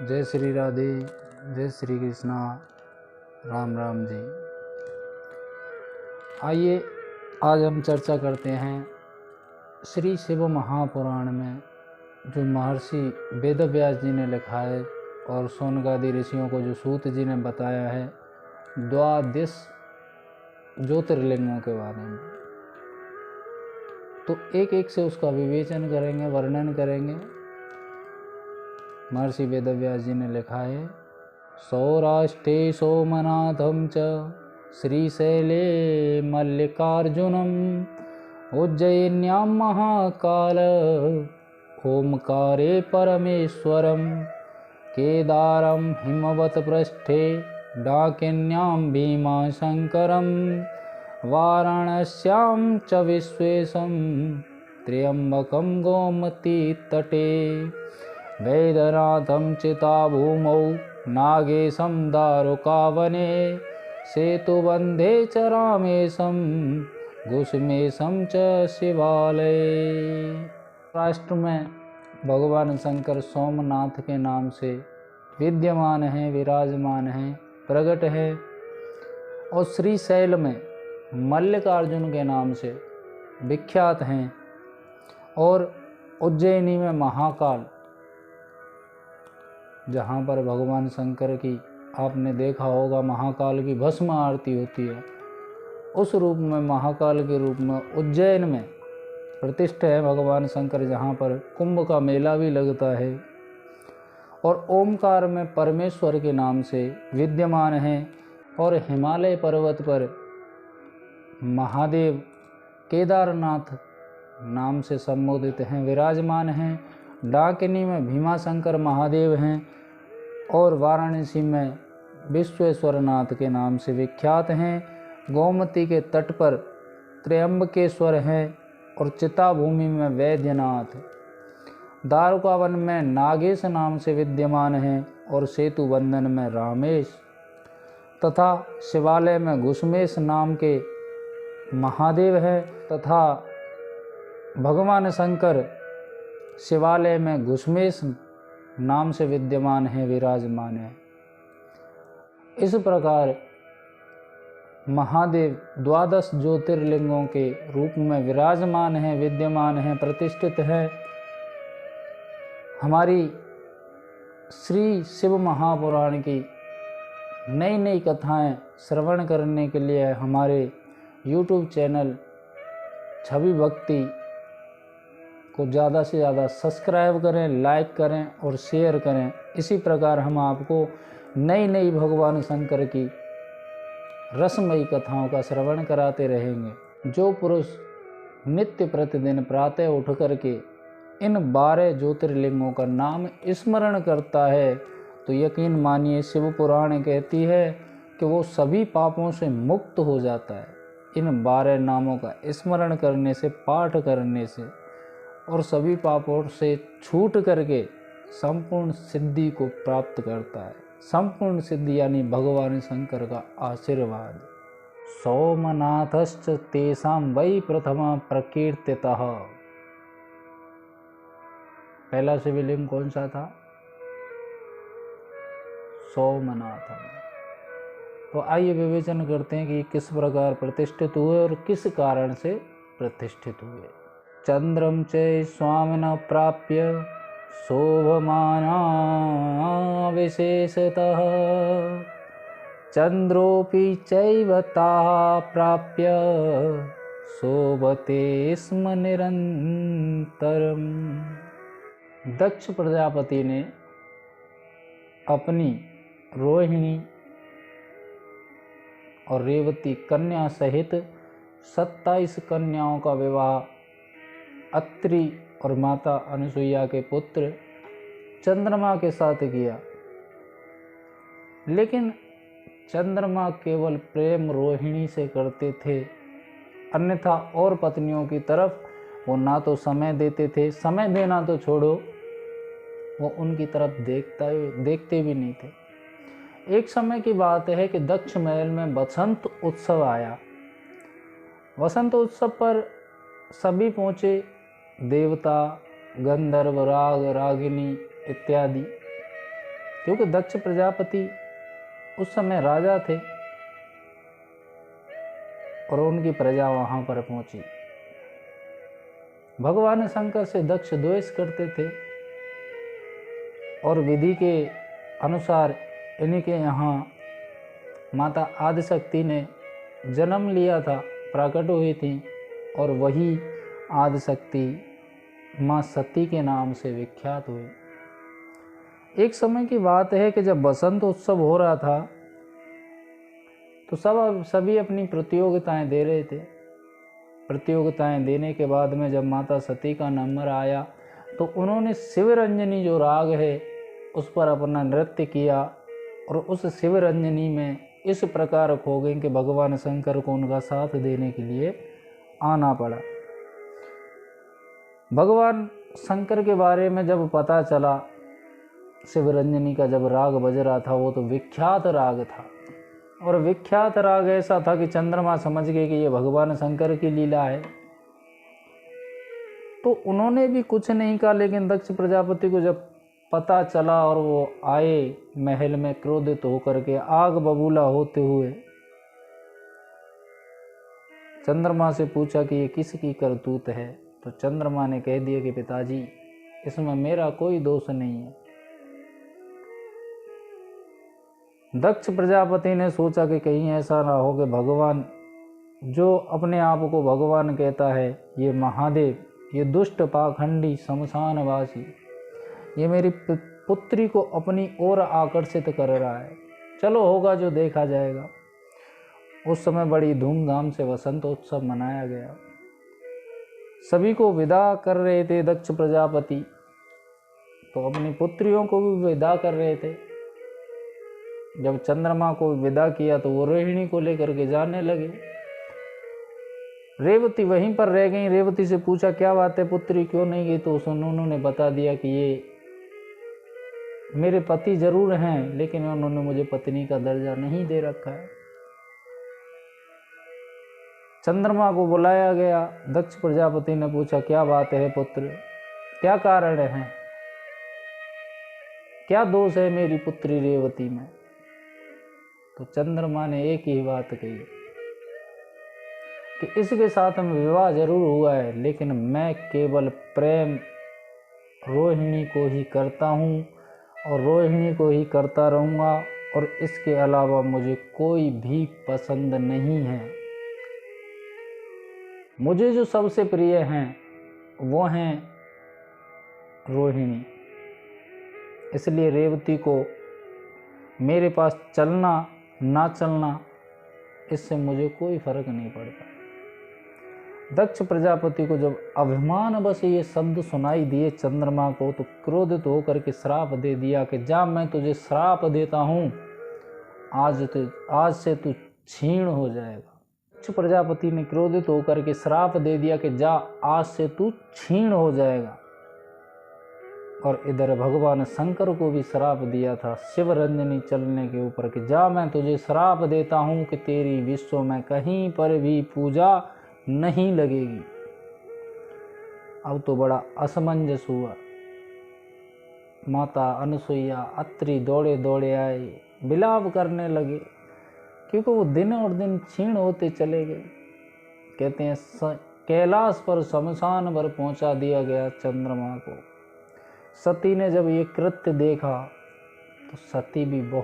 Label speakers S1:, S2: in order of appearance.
S1: जय श्री राधे, जय श्री कृष्णा, राम राम जी। आइए आज हम चर्चा करते हैं श्री शिव महापुराण में जो महर्षि वेदव्यास जी ने लिखा है और सोनकादि ऋषियों को जो सूत जी ने बताया है द्वादश ज्योतिर्लिंगों के बारे में। तो एक एक से उसका विवेचन करेंगे, वर्णन करेंगे। महर्षि वेदव्यास जी ने लिखा है, सौराष्ट्रे सोमनाथम च श्रीशैले मल्लिकार्जुनम उज्जयिन्यां महाकाल ओमकारे परमेश्वरम केदारम हिमवत पृष्ठे डाकिन्यां भीमाशंकरम वाराणस्यां च विश्वेशं त्र्यंबकं गोमती तटे वैद्यनाथं चिताभूमौ नागेशं दारुकावने सेतुबन्धे च रामेशं गुष्मेशं च शिवालये। राष्ट्र में भगवान शंकर सोमनाथ के नाम से विद्यमान हैं, विराजमान हैं, प्रकट हैं। और श्रीशैल में मल्लिकार्जुन के नाम से विख्यात हैं। और उज्जैनी में महाकाल, जहाँ पर भगवान शंकर की आपने देखा होगा महाकाल की भस्म आरती होती है, उस रूप में महाकाल के रूप में उज्जैन में प्रतिष्ठा है भगवान शंकर, जहाँ पर कुंभ का मेला भी लगता है। और ओमकार में परमेश्वर के नाम से विद्यमान हैं। और हिमालय पर्वत पर महादेव केदारनाथ नाम से संबोधित हैं, विराजमान हैं। डाकिनी में भीमाशंकर महादेव हैं और वाराणसी में विश्वेश्वर नाथ के नाम से विख्यात हैं। गोमती के तट पर त्र्यंबकेश्वर हैं और चिताभूमि में वैद्यनाथ, दारुकावन में नागेश नाम से विद्यमान हैं और सेतु बंधन में रामेश तथा शिवालय में गुष्मेश नाम के महादेव हैं। तथा भगवान शंकर शिवालय में गुष्मेश नाम से विद्यमान है, विराजमान है। इस प्रकार महादेव द्वादश ज्योतिर्लिंगों के रूप में विराजमान है, विद्यमान है, प्रतिष्ठित है। हमारी श्री शिव महापुराण की नई नई कथाएं श्रवण करने के लिए हमारे YouTube चैनल छवि भक्ति को ज़्यादा से ज़्यादा सब्सक्राइब करें, लाइक करें और शेयर करें। इसी प्रकार हम आपको नई नई भगवान शंकर की रसमयी कथाओं का श्रवण कराते रहेंगे। जो पुरुष नित्य प्रतिदिन प्रातः उठ करके इन 12 ज्योतिर्लिंगों का नाम स्मरण करता है तो यकीन मानिए शिव पुराण कहती है कि वो सभी पापों से मुक्त हो जाता है। इन 12 नामों का स्मरण करने से, पाठ करने से, और सभी पापों से छूट करके संपूर्ण सिद्धि को प्राप्त करता है। संपूर्ण सिद्धि यानी भगवान शंकर का आशीर्वाद। सोमनाथश्च तेषां वै प्रथमा प्रकीर्तितः। पहला शिवलिंग कौन सा था? सोमनाथ। तो आइए विवेचन करते हैं कि किस प्रकार प्रतिष्ठित हुए और किस कारण से प्रतिष्ठित हुए। चंद्रम च स्वामिनः प्राप्य शोभमाना विशेषतः चंद्रोऽपि चैव ताः प्राप्य शोभते स्म निरंतरम। दक्ष प्रजापति ने अपनी रोहिणी और रेवती कन्या सहित 27 कन्याओं का विवाह अत्रि और माता अनुसुईया के पुत्र चंद्रमा के साथ किया। लेकिन चंद्रमा केवल प्रेम रोहिणी से करते थे, अन्यथा और पत्नियों की तरफ वो ना तो समय देते थे, समय देना तो छोड़ो, वो उनकी तरफ देखते भी नहीं थे। एक समय की बात है कि दक्ष महल में बसंत उत्सव आया। वसंत उत्सव पर सभी पहुँचे, देवता, गंधर्व, राग, रागिनी इत्यादि। क्योंकि दक्ष प्रजापति उस समय राजा थे और उनकी प्रजा वहां पर पहुंची। भगवान शंकर से दक्ष द्वेष करते थे और विधि के अनुसार इन्हीं के यहाँ माता आदिशक्ति ने जन्म लिया था, प्रकट हुई थी और वही आदिशक्ति माँ सती के नाम से विख्यात हुई। एक समय की बात है कि जब बसंत उत्सव हो रहा था तो सभी अपनी प्रतियोगिताएं दे रहे थे। प्रतियोगिताएं देने के बाद में जब माता सती का नंबर आया तो उन्होंने शिवरंजनी जो राग है उस पर अपना नृत्य किया और उस शिवरंजनी में इस प्रकार खो गई कि भगवान शंकर को उनका साथ देने के लिए आना पड़ा। भगवान शंकर के बारे में जब पता चला, शिवरंजनी का जब राग बज रहा था वो तो विख्यात राग था और विख्यात राग ऐसा था कि चंद्रमा समझ गए कि ये भगवान शंकर की लीला है। तो उन्होंने भी कुछ नहीं कहा, लेकिन दक्ष प्रजापति को जब पता चला और वो आए महल में क्रोधित होकर के आग बबूला होते हुए, चंद्रमा से पूछा कि ये किसकी करतूत है। तो चंद्रमा ने कह दिया कि पिताजी इसमें मेरा कोई दोष नहीं है। दक्ष प्रजापति ने सोचा कि कहीं ऐसा ना हो कि भगवान जो अपने आप को भगवान कहता है, ये महादेव, ये दुष्ट पाखंडी शमशानवासी, ये मेरी पुत्री को अपनी ओर आकर्षित कर रहा है। चलो होगा जो देखा जाएगा। उस समय बड़ी धूमधाम से वसंत उत्सव मनाया गया। सभी को विदा कर रहे थे दक्ष प्रजापति, तो अपनी पुत्रियों को भी विदा कर रहे थे। जब चंद्रमा को विदा किया तो वो रोहिणी को लेकर के जाने लगे। रेवती वहीं पर रह गई। रेवती से पूछा क्या बात है पुत्री क्यों नहीं गई, तो उन्होंने बता दिया कि ये मेरे पति जरूर हैं लेकिन उन्होंने मुझे पत्नी का दर्जा नहीं दे रखा है। चंद्रमा को बुलाया गया। दक्ष प्रजापति ने पूछा क्या बात है पुत्र, क्या कारण है, क्या दोष है मेरी पुत्री रेवती में। तो चंद्रमा ने एक ही बात कही कि इसके साथ में विवाह जरूर हुआ है लेकिन मैं केवल प्रेम रोहिणी को ही करता हूँ और रोहिणी को ही करता रहूँगा और इसके अलावा मुझे कोई भी पसंद नहीं है। मुझे जो सबसे प्रिय हैं वो हैं रोहिणी। इसलिए रेवती को मेरे पास चलना ना चलना इससे मुझे कोई फर्क नहीं पड़ता। दक्ष प्रजापति को जब अभिमान बस ये शब्द सुनाई दिए चंद्रमा को तो क्रोधित होकर के श्राप दे दिया कि जा मैं तुझे श्राप देता हूँ, आज से तू क्षीण हो जाएगा। दक्ष प्रजापति ने क्रोधित होकर के श्राप दे दिया कि जा आज से तू क्षीण हो जाएगा। और इधर भगवान शंकर को भी श्राप दिया था शिवरंजनी चलने के ऊपर कि जा मैं तुझे श्राप देता हूँ कि तेरी विश्व में कहीं पर भी पूजा नहीं लगेगी। अब तो बड़ा असमंजस हुआ। माता अनसुईया अत्रि दौड़े दौड़े आए, विलाप करने लगे क्योंकि वो दिन और दिन क्षीण होते चले गए। कहते हैं कैलाश पर शमशान पर पहुंचा दिया गया चंद्रमा को। सती ने जब ये कृत्य देखा तो सती भी बहुत